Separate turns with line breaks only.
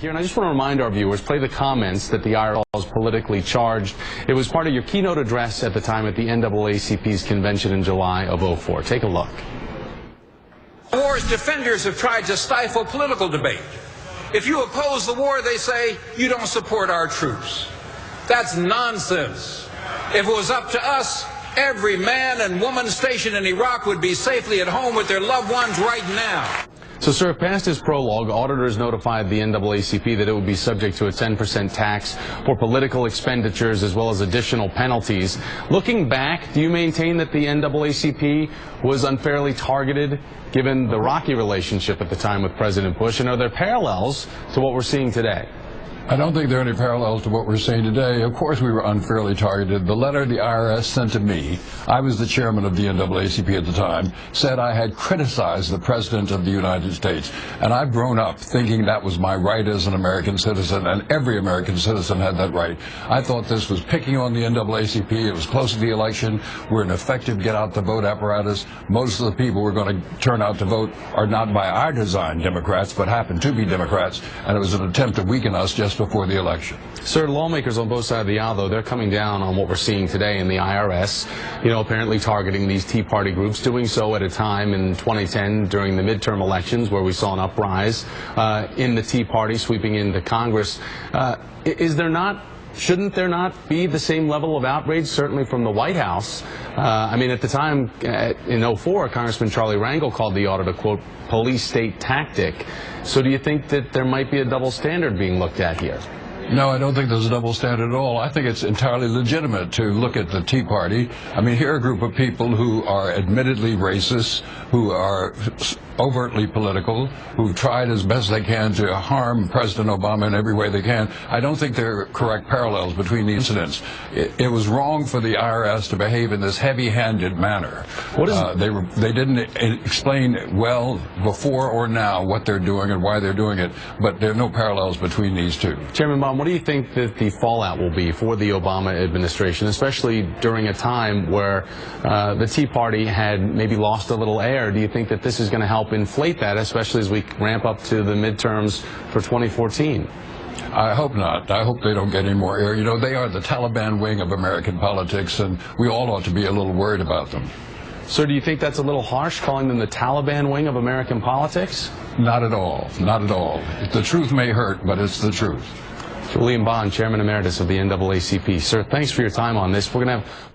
here, and I just want to remind our viewers, play the comments that the IRS is politically charged. It was part of your keynote address at the time at the NAACP's convention in July of '04. Take a look.
War's defenders have tried to stifle political debate. If you oppose the war, they say, you don't support our troops. That's nonsense. If it was up to us, every man and woman stationed in Iraq would be safely at home with their loved ones right now.
So, sir, past his prologue, auditors notified the NAACP that it would be subject to a 10% tax for political expenditures as well as additional penalties. Looking back, do you maintain that the NAACP was unfairly targeted given the rocky relationship at the time with President Bush? And are there parallels to what we're seeing today?
I don't think there are any parallels to what we're seeing today. Of course we were unfairly targeted. The letter the IRS sent to me, I was the chairman of the NAACP at the time, said I had criticized the President of the United States. And I've grown up thinking that was my right as an American citizen, and every American citizen had that right. I thought this was picking on the NAACP. It was close to the election. We're an effective get-out-the-vote apparatus. Most of the people who are going to turn out to vote are not by our design Democrats, but happen to be Democrats, and it was an attempt to weaken us just before the election.
Sir, lawmakers on both sides of the aisle, though, they're coming down on what we're seeing today in the IRS, apparently targeting these Tea Party groups, doing so at a time in 2010 during the midterm elections where we saw an uprise in the Tea Party sweeping into Congress. Shouldn't there not be the same level of outrage, certainly from the White House? At the time, in '04, Congressman Charlie Rangel called the audit a, quote, police state tactic. So do you think that there might be a double standard being looked at here?
No, I don't think there's a double standard at all. I think it's entirely legitimate to look at the Tea Party. Here are a group of people who are admittedly racist, who are overtly political, who've tried as best they can to harm President Obama in every way they can. I don't think there are correct parallels between the incidents. It was wrong for the IRS to behave in this heavy-handed manner. They didn't explain well before or now what they're doing and why they're doing it, but there are no parallels between these two.
Chairman Bond, what do you think that the fallout will be for the Obama administration, especially during a time where the Tea Party had maybe lost a little air? Do you think that this is going to help inflate that, especially as we ramp up to the midterms for 2014?
I hope not. I hope they don't get any more air. They are the Taliban wing of American politics, and we all ought to be a little worried about them.
So do you think that's a little harsh, calling them the Taliban wing of American politics?
Not at all. Not at all. The truth may hurt, but it's the truth.
Julian Bond, Chairman Emeritus of the NAACP. Sir, thanks for your time on this. We're going to have